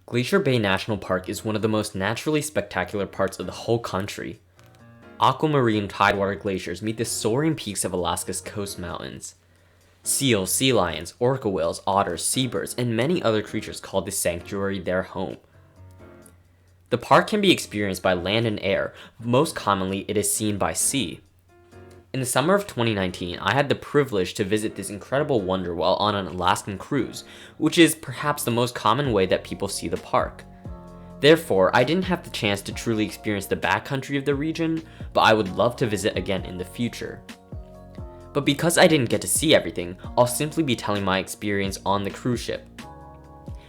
Glacier Bay National Park is one of the most naturally spectacular parts of the whole country. Aquamarine tidewater glaciers meet the soaring peaks of Alaska's Coast Mountains. Seals, sea lions, orca whales, otters, seabirds, and many other creatures call this sanctuary their home. The park can be experienced by land and air, but most commonly it is seen by sea. In the summer of 2019, I had the privilege to visit this incredible wonder while on an Alaskan cruise, which is perhaps the most common way that people see the park. Therefore, I didn't have the chance to truly experience the backcountry of the region, but I would love to visit again in the future. But because I didn't get to see everything, I'll simply be telling my experience on the cruise ship.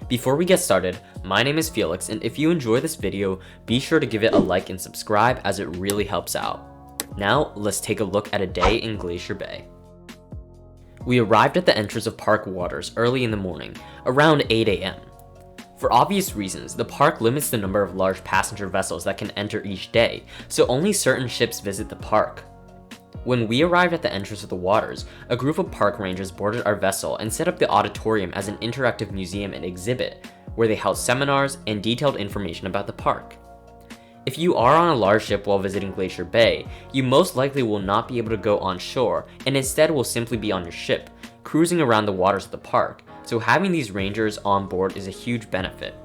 Before we get started, my name is Felix, and if you enjoy this video, be sure to give it a like and subscribe as it really helps out. Now, let's take a look at a day in Glacier Bay. We arrived at the entrance of park waters early in the morning, around 8 a.m. For obvious reasons, the park limits the number of large passenger vessels that can enter each day, so only certain ships visit the park. When we arrived at the entrance of the waters, a group of park rangers boarded our vessel and set up the auditorium as an interactive museum and exhibit, where they held seminars and detailed information about the park. If you are on a large ship while visiting Glacier Bay, you most likely will not be able to go on shore and instead will simply be on your ship, cruising around the waters of the park, so having these rangers on board is a huge benefit.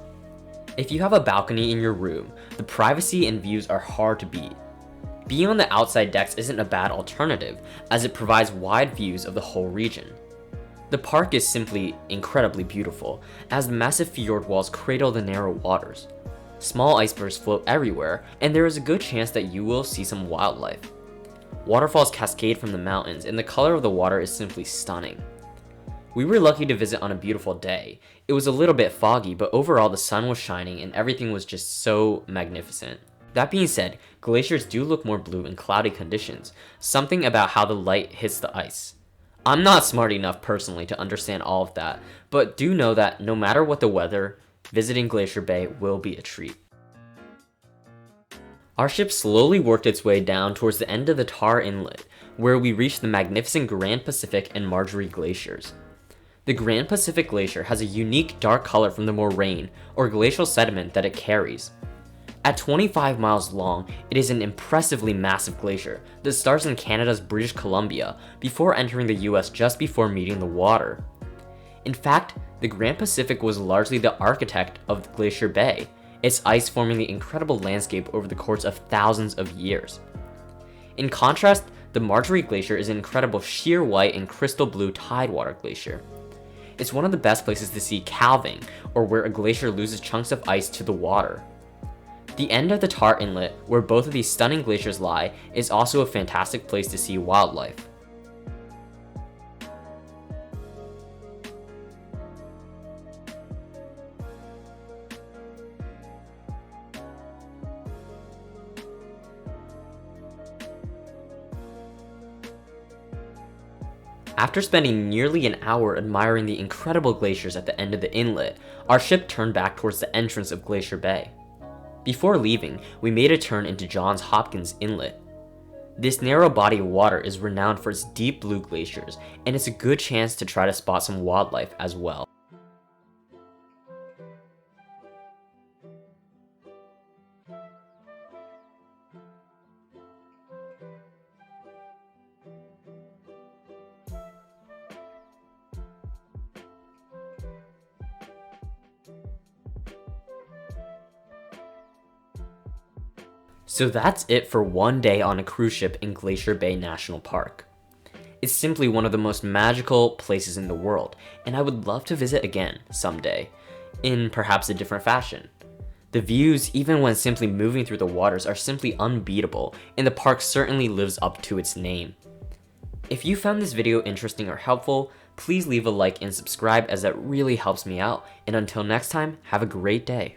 If you have a balcony in your room, the privacy and views are hard to beat. Being on the outside decks isn't a bad alternative, as it provides wide views of the whole region. The park is simply incredibly beautiful, as the massive fjord walls cradle the narrow waters. Small icebergs float everywhere, and there is a good chance that you will see some wildlife. Waterfalls cascade from the mountains, and the color of the water is simply stunning. We were lucky to visit on a beautiful day. It was a little bit foggy, but overall the sun was shining and everything was just so magnificent. That being said, glaciers do look more blue in cloudy conditions, something about how the light hits the ice. I'm not smart enough personally to understand all of that, but do know that no matter what the weather, visiting Glacier Bay will be a treat. Our ship slowly worked its way down towards the end of the Tar Inlet, where we reached the magnificent Grand Pacific and Margerie Glaciers. The Grand Pacific Glacier has a unique dark color from the moraine or glacial sediment that it carries. At 25 miles long, it is an impressively massive glacier that starts in Canada's British Columbia before entering the US just before meeting the water. In fact, the Grand Pacific was largely the architect of Glacier Bay, its ice forming the incredible landscape over the course of thousands of years. In contrast, the Margerie Glacier is an incredible sheer white and crystal blue tidewater glacier. It's one of the best places to see calving, or where a glacier loses chunks of ice to the water. The end of the Tar Inlet, where both of these stunning glaciers lie, is also a fantastic place to see wildlife. After spending nearly an hour admiring the incredible glaciers at the end of the inlet, our ship turned back towards the entrance of Glacier Bay. Before leaving, we made a turn into Johns Hopkins Inlet. This narrow body of water is renowned for its deep blue glaciers, and it's a good chance to try to spot some wildlife as well. So that's it for one day on a cruise ship in Glacier Bay National Park. It's simply one of the most magical places in the world, and I would love to visit again someday, in perhaps a different fashion. The views, even when simply moving through the waters, are simply unbeatable, and the park certainly lives up to its name. If you found this video interesting or helpful, please leave a like and subscribe as that really helps me out, and until next time, have a great day.